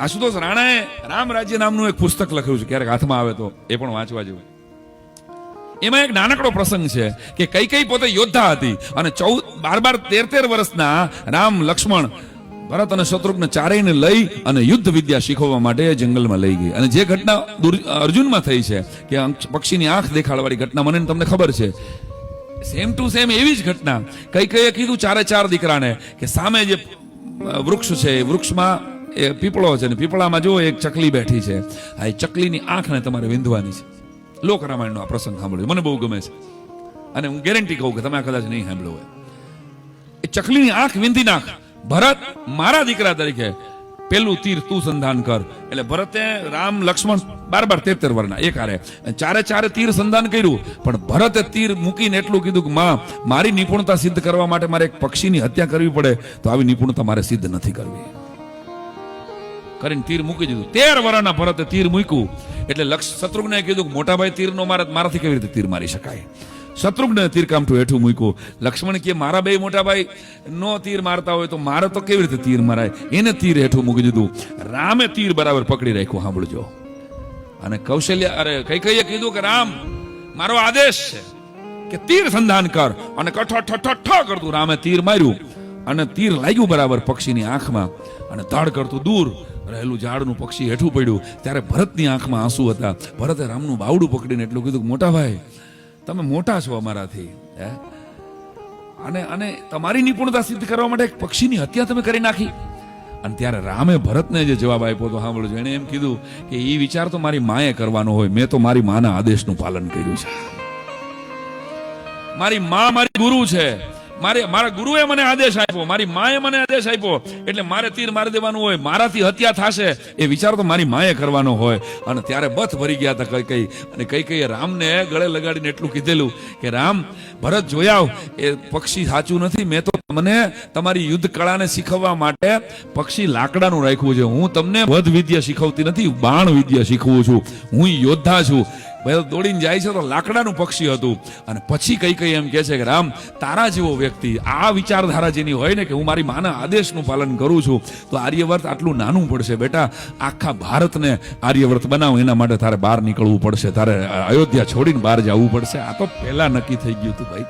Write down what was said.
આશુતોષ રાણાએ રામ રાજ્ય નામનું એક પુસ્તક લખ્યું છે, ક્યારેક હાથમાં આવે તો એ પણ વાંચવા જેવું. એમાં એક નાનકડો પ્રસંગ છે કે કૈકેયી પોતે યોદ્ધા હતી અને 12-13 વર્ષના રામ, લક્ષ્મણ, ભરત અને શત્રુઘ્ન ચારેયને લઈ અને યુદ્ધ વિદ્યા શીખવવા માટે જંગલમાં લઈ ગઈ. અને જે ઘટના અર્જુનમાં થઈ છે કે પક્ષીની આંખ દેખાડવાળી ઘટના, મને તમને ખબર છે, સેમ ટુ સેમ એવી જ ઘટના કૈકેયીએ કીધું 4 દીકરાને કે સામે જે વૃક્ષ છે એ વૃક્ષમાં એ પીપળો છે ને પીપળામાં જો એક ચકલી બેઠી છે, આ ચકલીની આંખને તમારે વિંધવાની છે. લોક રામાયણનો આ પ્રસંગ સાંભળ્યો, મને બહુ ગમે છે અને હું ગેરંટી કહું કે તમે આ કદાચ નહીં સાંભળ્યો હોય. એ ચકલીની આંખ વિંધી નાખ, ભરત મારા દીકરા તરીકે પેલું તીર તું સંધાન કર. એટલે ભરતે રામ, લક્ષ્મણ 12-13 વર્ષના એક હારે 4 તીર સંધાન કર્યું, પણ ભરતે તીર મૂકીને એટલું કીધું કે માં, મારી નિપુણતા સિદ્ધ કરવા માટે મારે એક પક્ષીની હત્યા કરવી પડે તો આવી નિપુણતા મારે સિદ્ધ નથી કરવી કરીને તીર મૂકી દીધું. 13 વર્ષના ભરતે તીર મૂક્યું એટલે શત્રુઘ્ને કીધું કે મોટા ભાઈ તીર નો મારાથી કેવી રીતે તીર મારી શકાય. શત્રુઘ્ને તીર કામઠું હેઠું મૂક્યું. લક્ષ્મણ કે મારા બે મોટા ભાઈ નો તીર મારતા હોય તો મારે તો કેવી રીતે તીર મારાય, એને તીર હેઠું મૂકી દીધું. રામે તીર બરાબર પકડી રાખ્યું. સાંભળજો. અને કૈકેયીએ કીધું કે રામ, મારો આદેશ છે કે તીર સંધાન કર, અને ઠઠ કરતું રામે તીર માર્યું અને તીર લાગ્યું બરાબર પક્ષીની આંખમાં અને ધડ કરતું દૂર રહેલું ઝાડનું પક્ષી હેઠું પડ્યું. ત્યારે ભરતની આંખમાં આંસુ હતા. ભરતે રામનું બાવડું પકડીને એટલું કીધું કે મોટા ભાઈ, તમે મોટા છો અમારાથી, અને તમારી નિપુણતા સિદ્ધ કરવા માટે એક પક્ષીની હત્યા તમે કરી નાખી. અને ત્યારે રામે ભરતને જે જવાબ આપ્યો તો સાંભળજો. એને એમ કીધું કે એ વિચાર તો મારી માએ કરવાનો હોય, મેં તો મારી માના આદેશનું પાલન કર્યું છે. મારી મા મારી ગુરુ છે, મારા ગુરુએ મને આદેશ આપ્યો, મારી માએ મને આદેશ આપ્યો, એટલે મારે તીર મારી દેવાનું હોય, મારાથી હત્યા થશે એ વિચાર તો મારી માએ કરવાનો હોય. અને ત્યારે બથ ભરી ગયા હતા કૈકેયી. અને કૈકેયીએ રામને ગળે લગાડીને એટલું કીધેલું કે રામ, ભરત જોયા એ પક્ષી સાચું નથી, મેં તો મને તમારી યુદ્ધ કળાને શીખવવા માટે પક્ષી લાકડાનું રાખ્યું છે. હું તમને વધ વિદ્યા શીખવતી નથી, બાણ વિદ્યા શીખવું છું. હું યોદ્ધા છું. દોડીને જાય છે તો લાકડાનું પક્ષી હતું. અને પછી કૈકેયી એમ કહે છે કે રામ, તારા જેવો વ્યક્તિ આ વિચારધારા જેની હોય ને કે હું મારી માના આદેશનું પાલન કરું છું, તો આર્યવર્ત આટલું નાનું પડશે. બેટા, આખા ભારતને આર્યવર્ત બનાવો એના માટે તારે બહાર નીકળવું પડશે, તારે અયોધ્યા છોડીને બહાર જવું પડશે. આ તો પહેલા નક્કી થઈ ગયું હતું ભાઈ.